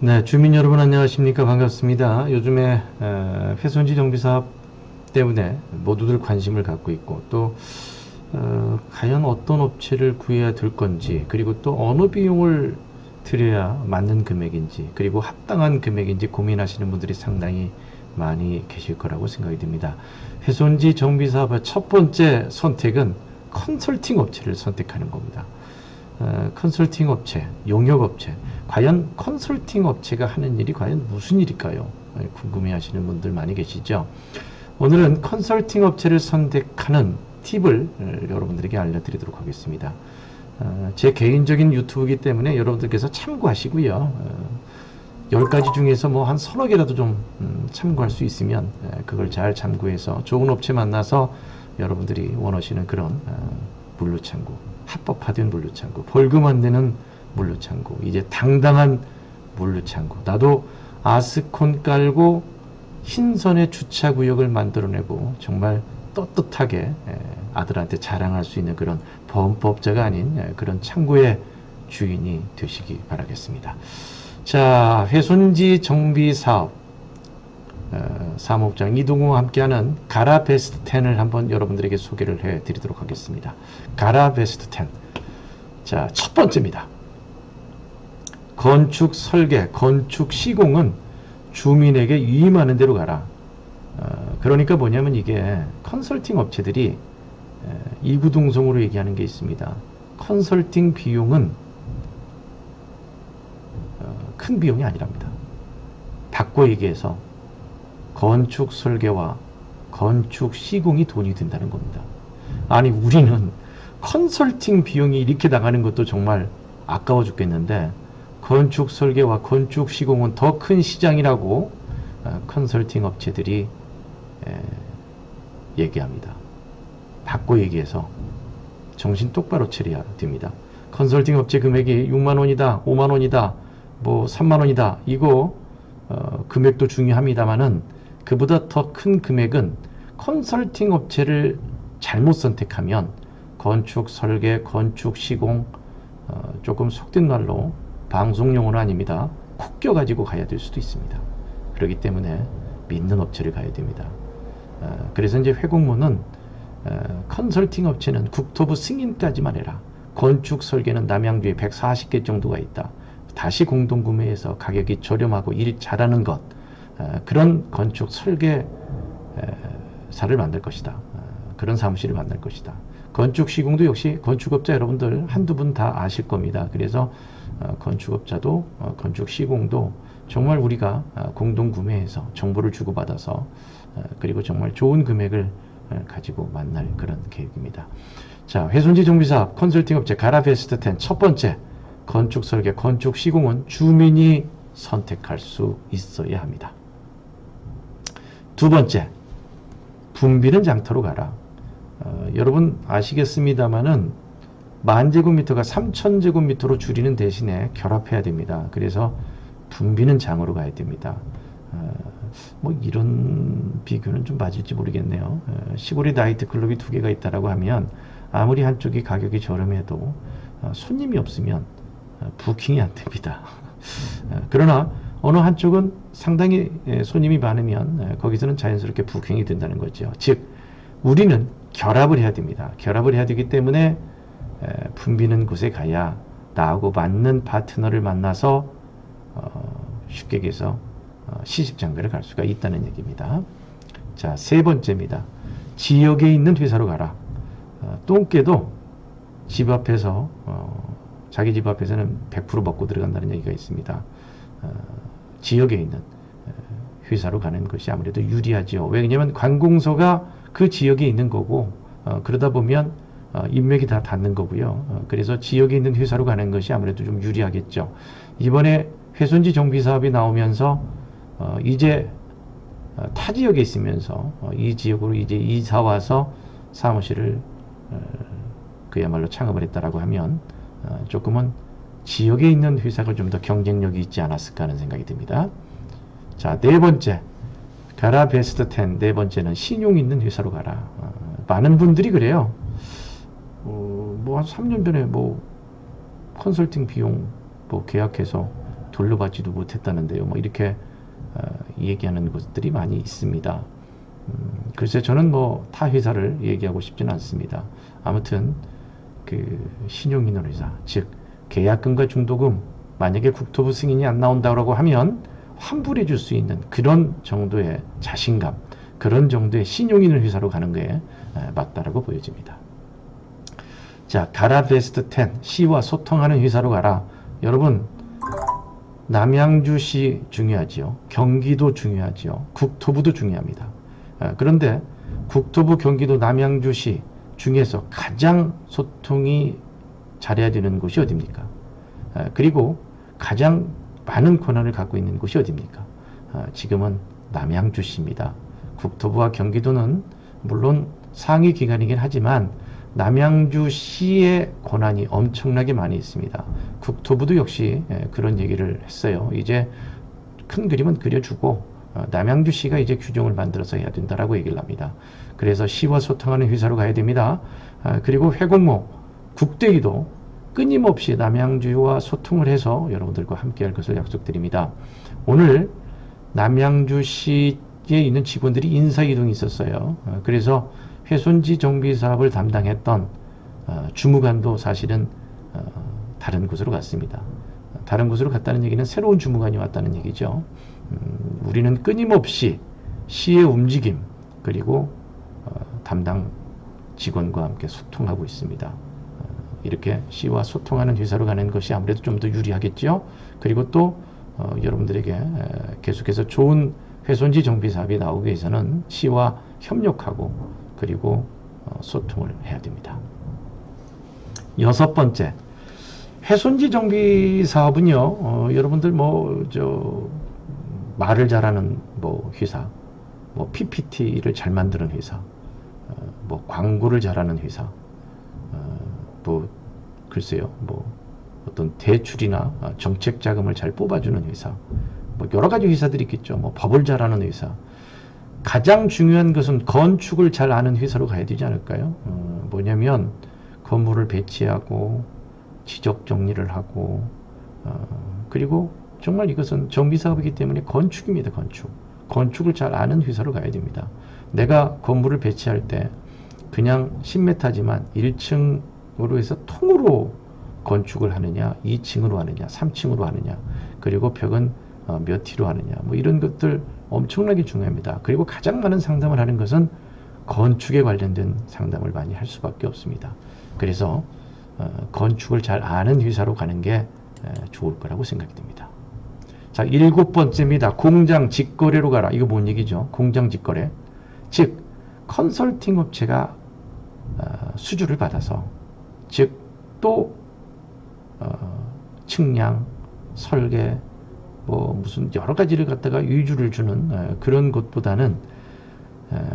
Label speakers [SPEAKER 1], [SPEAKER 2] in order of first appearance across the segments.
[SPEAKER 1] 네, 주민 여러분 안녕하십니까? 반갑습니다. 요즘에 훼손지 정비 사업 때문에 모두들 관심을 갖고 있고 또 과연 어떤 업체를 구해야 될 건지, 그리고 또 어느 비용을 들여야 맞는 금액인지, 그리고 합당한 금액인지 고민하시는 분들이 상당히 많이 계실 거라고 생각이 듭니다. 훼손지 정비 사업의 첫 번째 선택은 컨설팅 업체를 선택하는 겁니다. 컨설팅 업체, 용역 업체. 과연 컨설팅 업체가 하는 일이 과연 무슨 일일까요? 궁금해 하시는 분들 많이 계시죠? 오늘은 컨설팅 업체를 선택하는 팁을 여러분들에게 알려드리도록 하겠습니다. 제 개인적인 유튜브이기 때문에 여러분들께서 참고하시고요. 10가지 중에서 뭐 한 서너 개라도 좀 참고할 수 있으면 그걸 잘 참고해서 좋은 업체 만나서 여러분들이 원하시는 그런 물류창고, 합법화된 물류창고, 벌금 안 내는 물류창고, 이제 당당한 물류창고, 나도 아스콘 깔고 신선의 주차구역을 만들어내고 정말 떳떳하게 아들한테 자랑할 수 있는 그런 범법자가 아닌 그런 창고의 주인이 되시기 바라겠습니다. 자, 훼손지 정비 사업 사무국장 이동우와 함께하는 가라 베스트 10을 한번 여러분들에게 소개를 해드리도록 하겠습니다. 가라 베스트 10. 자, 첫 번째입니다. 건축 설계, 건축 시공은 주민에게 위임하는 대로 가라. 그러니까 뭐냐면 이게 컨설팅 업체들이 이구동성으로 얘기하는 게 있습니다. 컨설팅 비용은 큰 비용이 아니랍니다. 바꿔 얘기해서 건축 설계와 건축 시공이 돈이 든다는 겁니다. 아니, 우리는 컨설팅 비용이 이렇게 나가는 것도 정말 아까워 죽겠는데 건축 설계와 건축 시공은 더 큰 시장이라고 컨설팅 업체들이 얘기합니다. 바꿔 얘기해서 정신 똑바로 차려야 됩니다. 컨설팅 업체 금액이 6만원이다, 5만원이다, 뭐 3만원이다, 이거 금액도 중요합니다만은 그보다 더 큰 금액은 컨설팅 업체를 잘못 선택하면 건축 설계, 건축 시공, 조금 속된 말로 방송용어는 아닙니다. 콕 껴가지고 가야 될 수도 있습니다. 그렇기 때문에 믿는 업체를 가야 됩니다. 그래서 이제 회공무는 컨설팅 업체는 국토부 승인까지만 해라. 건축 설계는 남양주에 140개 정도가 있다. 다시 공동구매해서 가격이 저렴하고 일 잘하는 것, 그런 건축 설계사를 만들 것이다. 그런 사무실을 만들 것이다. 건축 시공도 역시 건축업자 여러분들 한두 분 다 아실 겁니다. 그래서 건축업자도 건축 시공도 정말 우리가 공동구매해서 정보를 주고받아서 그리고 정말 좋은 금액을 가지고 만날 그런 계획입니다. 자, 훼손지 정비사업 컨설팅 업체 가라 베스트 10 첫 번째, 건축 설계, 건축 시공은 주민이 선택할 수 있어야 합니다. 두 번째, 붐비는 장터로 가라. 여러분 아시겠습니다만은 10,000제곱미터가 3,000제곱미터로 줄이는 대신에 결합해야 됩니다. 그래서 붐비는 장으로 가야 됩니다. 뭐 이런 비교는 좀 맞을지 모르겠네요. 시골에 나이트클럽이 2개가 있다라고 하면 아무리 한쪽이 가격이 저렴해도 손님이 없으면 부킹이 안 됩니다. 그러나 어느 한쪽은 상당히 손님이 많으면 거기서는 자연스럽게 부킹이 된다는 거죠. 즉 우리는 결합을 해야 됩니다. 결합을 해야 되기 때문에 붐비는 곳에 가야 나하고 맞는 파트너를 만나서 쉽게 얘기해서 시집장가를 갈 수가 있다는 얘기입니다. 자, 세 번째입니다. 지역에 있는 회사로 가라. 똥개도 집 앞에서 자기 집 앞에서는 100% 먹고 들어간다는 얘기가 있습니다. 지역에 있는 회사로 가는 것이 아무래도 유리하죠. 왜냐하면 관공서가 그 지역에 있는 거고 그러다 보면 인맥이 다 닿는 거고요. 그래서 지역에 있는 회사로 가는 것이 아무래도 좀 유리하겠죠. 이번에 훼손지 정비 사업이 나오면서 이제 타 지역에 있으면서 이 지역으로 이제 이사 와서 사무실을 그야말로 창업을 했다라고 하면 조금은 지역에 있는 회사가 좀 더 경쟁력이 있지 않았을까 하는 생각이 듭니다. 자, 네 번째, 가라 베스트 10. 네 번째는 신용 있는 회사로 가라. 많은 분들이 그래요. 뭐 한 3년 전에 뭐 컨설팅 비용 뭐 계약해서 돌려받지도 못했다는데요. 뭐 이렇게 얘기하는 것들이 많이 있습니다. 글쎄 저는 뭐 타 회사를 얘기하고 싶지는 않습니다. 아무튼 그 신용인허회사, 즉 계약금과 중도금 만약에 국토부 승인이 안 나온다고 하면 환불해 줄 수 있는 그런 정도의 자신감, 그런 정도의 신용인을 회사로 가는 게 맞다라고 보여집니다. 자, 가라 베스트 10, 시와 소통하는 회사로 가라. 여러분, 남양주시 중요하지요. 경기도 중요하지요. 국토부도 중요합니다. 그런데 국토부, 경기도, 남양주시 중에서 가장 소통이 잘해야 되는 곳이 어디입니까? 그리고 가장 많은 권한을 갖고 있는 곳이 어디입니까? 지금은 남양주시입니다. 국토부와 경기도는 물론 상위 기관이긴 하지만 남양주시의 권한이 엄청나게 많이 있습니다. 국토부도 역시 그런 얘기를 했어요. 이제 큰 그림은 그려주고 남양주시가 이제 규정을 만들어서 해야 된다라고 얘기를 합니다. 그래서 시와 소통하는 회사로 가야 됩니다. 그리고 회공모, 국대위도 끊임없이 남양주와 소통을 해서 여러분들과 함께 할 것을 약속드립니다. 오늘 남양주시에 있는 직원들이 인사이동이 있었어요. 그래서 훼손지 정비 사업을 담당했던 주무관도 사실은 다른 곳으로 갔습니다. 다른 곳으로 갔다는 얘기는 새로운 주무관이 왔다는 얘기죠. 우리는 끊임없이 시의 움직임 그리고 담당 직원과 함께 소통하고 있습니다. 이렇게 시와 소통하는 회사로 가는 것이 아무래도 좀 더 유리하겠죠. 그리고 또 여러분들에게 계속해서 좋은 훼손지 정비 사업이 나오기 위해서는 시와 협력하고 그리고 소통을 해야 됩니다. 여섯 번째, 훼손지 정비 사업은요, 여러분들 말을 잘하는 회사, PPT를 잘 만드는 회사, 광고를 잘하는 회사, 글쎄요, 어떤 대출이나 정책 자금을 잘 뽑아주는 회사, 여러 가지 회사들이 있겠죠. 법을 잘하는 회사. 가장 중요한 것은 건축을 잘 아는 회사로 가야 되지 않을까요? 뭐냐면 건물을 배치하고 지적 정리를 하고 그리고 정말 이것은 정비사업이기 때문에 건축입니다. 건축을 잘 아는 회사로 가야 됩니다. 내가 건물을 배치할 때 그냥 10m지만 1층으로 해서 통으로 건축을 하느냐, 2층으로 하느냐, 3층으로 하느냐, 그리고 벽은 몇 티로 하느냐, 이런 것들 엄청나게 중요합니다. 그리고 가장 많은 상담을 하는 것은 건축에 관련된 상담을 많이 할 수밖에 없습니다. 그래서 건축을 잘 아는 회사로 가는 게 좋을 거라고 생각이 듭니다. 자, 7번째입니다. 공장 직거래로 가라. 이거 뭔 얘기죠? 공장 직거래. 즉 컨설팅 업체가 수주를 받아서 또 측량, 설계, 무슨 여러 가지를 갖다가 위주를 주는 그런 것보다는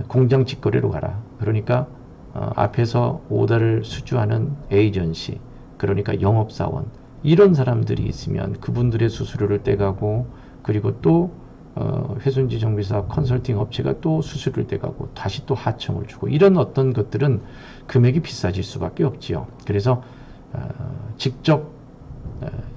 [SPEAKER 1] 공장 직거래로 가라. 그러니까 앞에서 오더를 수주하는 에이전시, 그러니까 영업사원, 이런 사람들이 있으면 그분들의 수수료를 떼가고, 그리고 또 훼손지 정비사업 컨설팅 업체가 또 수수료를 떼가고 다시 또 하청을 주고, 이런 어떤 것들은 금액이 비싸질 수밖에 없지요. 그래서 직접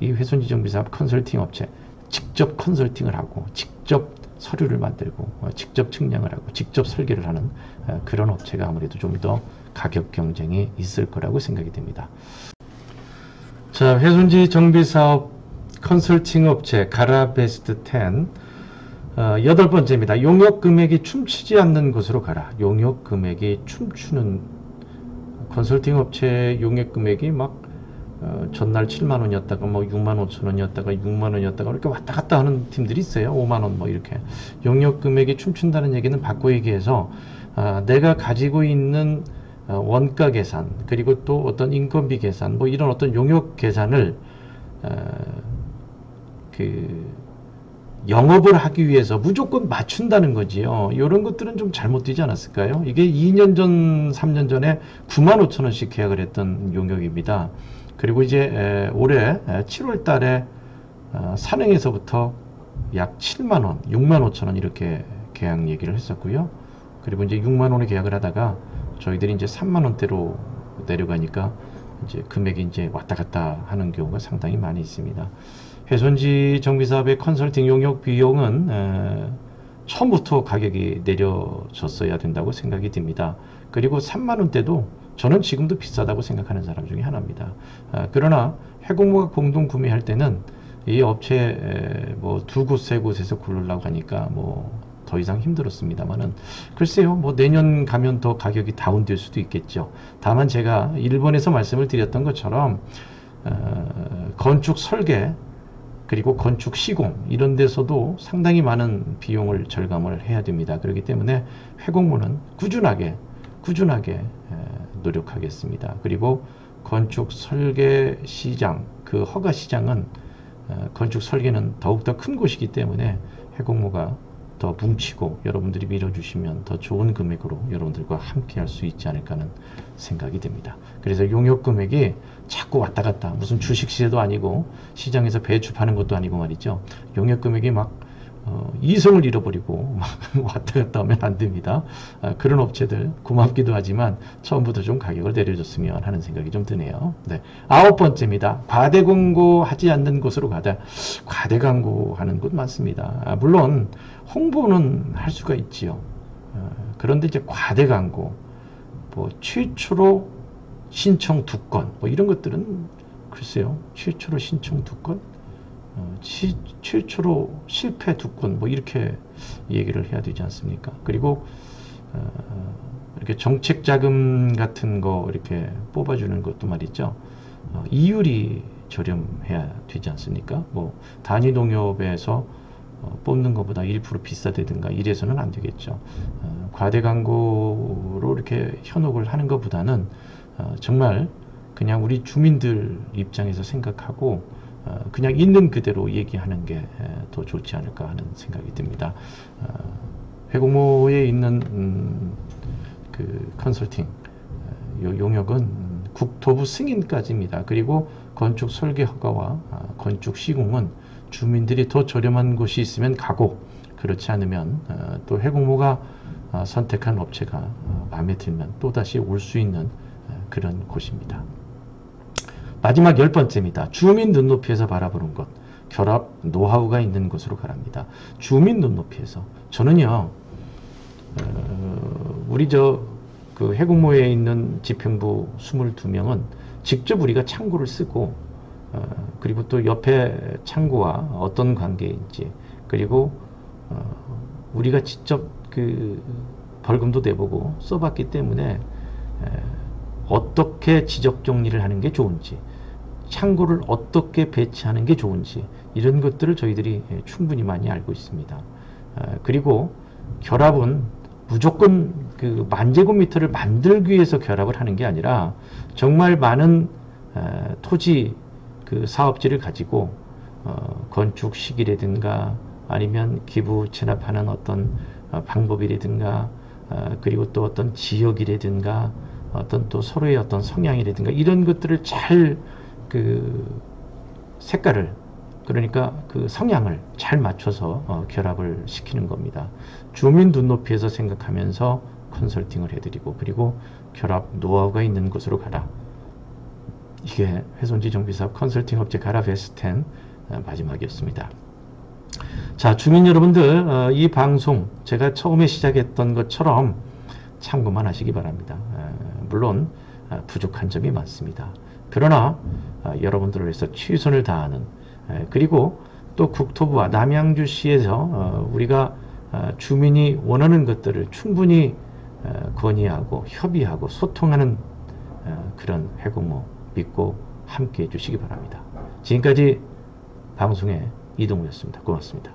[SPEAKER 1] 이 훼손지 정비사업 컨설팅 업체 직접 컨설팅을 하고 직접 서류를 만들고 직접 측량을 하고 직접 설계를 하는 그런 업체가 아무래도 좀 더 가격 경쟁이 있을 거라고 생각이 됩니다. 자, 훼손지 정비사업 컨설팅 업체 가라 베스트 10 8번째입니다. 용역 금액이 춤추지 않는 곳으로 가라. 용역 금액이 춤추는 컨설팅 업체 용역 금액이 전날 7만원이었다가 6만 5천원이었다가 6만원이었다가 이렇게 왔다 갔다 하는 팀들이 있어요. 5만원 이렇게. 용역 금액이 춤춘다는 얘기는 바꿔 얘기해서 내가 가지고 있는 원가 계산, 그리고 또 어떤 인건비 계산, 이런 어떤 용역 계산을 영업을 하기 위해서 무조건 맞춘다는 거지요. 이런 것들은 좀 잘못되지 않았을까요? 이게 2년 전, 3년 전에 9만 5천 원씩 계약을 했던 용역입니다. 그리고 이제 올해 7월 달에 산행에서부터 약 7만 원, 6만 5천 원 이렇게 계약 얘기를 했었고요. 그리고 이제 6만 원에 계약을 하다가 저희들이 이제 3만 원대로 내려가니까 이제 금액이 이제 왔다 갔다 하는 경우가 상당히 많이 있습니다. 훼손지 정비사업의 컨설팅 용역 비용은 처음부터 가격이 내려졌어야 된다고 생각이 듭니다. 그리고 3만원대도 저는 지금도 비싸다고 생각하는 사람 중에 하나입니다. 그러나 해공모가 공동 구매할 때는 이 업체 뭐 두 곳, 세 곳에서 고르려고 하니까 뭐 더 이상 힘들었습니다만은 글쎄요, 뭐 내년 가면 더 가격이 다운될 수도 있겠죠. 다만 제가 일본에서 말씀을 드렸던 것처럼 건축 설계 그리고 건축 시공 이런 데서도 상당히 많은 비용을 절감을 해야 됩니다. 그렇기 때문에 해공모는 꾸준하게 노력하겠습니다. 그리고 건축 설계 시장, 그 허가 시장은 건축 설계는 더욱더 큰 곳이기 때문에 해공모가 더 뭉치고 여러분들이 밀어주시면 더 좋은 금액으로 여러분들과 함께 할 수 있지 않을까 하는 생각이 듭니다. 그래서 용역 금액이 자꾸 왔다 갔다, 무슨 주식 시세도 아니고 시장에서 배추 파는 것도 아니고 말이죠. 용역 금액이 막 이성을 잃어버리고 막 왔다 갔다 하면 안 됩니다. 그런 업체들 고맙기도 하지만 처음부터 좀 가격을 내려줬으면 하는 생각이 좀 드네요. 네. 9번째입니다. 과대 광고하지 않는 곳으로 가다. 과대 광고하는 곳 많습니다. 물론 홍보는 할 수가 있지요. 그런데 이제 과대 광고, 뭐 최초로 신청 2건, 뭐 이런 것들은 글쎄요, 최초로 신청 2건, 최초로 실패 2건, 뭐 이렇게 얘기를 해야 되지 않습니까? 그리고 이렇게 정책 자금 같은 거 이렇게 뽑아주는 것도 말이죠. 이율이 저렴해야 되지 않습니까? 뭐 단위 농협에서 뽑는 것보다 1% 비싸다든가 이래서는 안 되겠죠. 과대 광고로 이렇게 현혹을 하는 것보다는 정말 그냥 우리 주민들 입장에서 생각하고 그냥 있는 그대로 얘기하는 게 더 좋지 않을까 하는 생각이 듭니다. 해공모에 있는 그 컨설팅 용역은 국토부 승인까지입니다. 그리고 건축 설계 허가와 건축 시공은 주민들이 더 저렴한 곳이 있으면 가고, 그렇지 않으면 또 해공모가 선택한 업체가 마음에 들면 또다시 올 수 있는 그런 곳입니다. 마지막 10번째입니다. 주민 눈높이에서 바라보는 것. 결합 노하우가 있는 곳으로 가랍니다. 주민 눈높이에서. 저는요, 우리 그 해공모에 있는 집행부 22명은 직접 우리가 창고를 쓰고, 그리고 또 옆에 창고와 어떤 관계인지, 그리고 우리가 직접 그 벌금도 내보고 써봤기 때문에 어떻게 지적 정리를 하는 게 좋은지, 창고를 어떻게 배치하는 게 좋은지, 이런 것들을 저희들이 충분히 많이 알고 있습니다. 그리고 결합은 무조건 그 10,000제곱미터를 만들기 위해서 결합을 하는 게 아니라 정말 많은 토지 그 사업지를 가지고 건축 시기라든가 아니면 기부 체납하는 어떤 방법이라든가 그리고 또 어떤 지역이라든가 어떤 또 서로의 어떤 성향이라든가 이런 것들을 잘 그 색깔을, 그러니까 그 성향을 잘 맞춰서 결합을 시키는 겁니다. 주민 눈높이에서 생각하면서 컨설팅을 해드리고, 그리고 결합 노하우가 있는 곳으로 가라. 이게 훼손지 정비사업 컨설팅 업체 가라 베스트 10 마지막이었습니다. 자, 주민 여러분들, 이 방송 제가 처음에 시작했던 것처럼 참고만 하시기 바랍니다. 물론 부족한 점이 많습니다. 그러나 여러분들을 위해서 최선을 다하는, 그리고 또 국토부와 남양주시에서 우리가 주민이 원하는 것들을 충분히 건의하고 협의하고 소통하는 그런 해공모 믿고 함께 해주시기 바랍니다. 지금까지 방송의 이동우였습니다. 고맙습니다.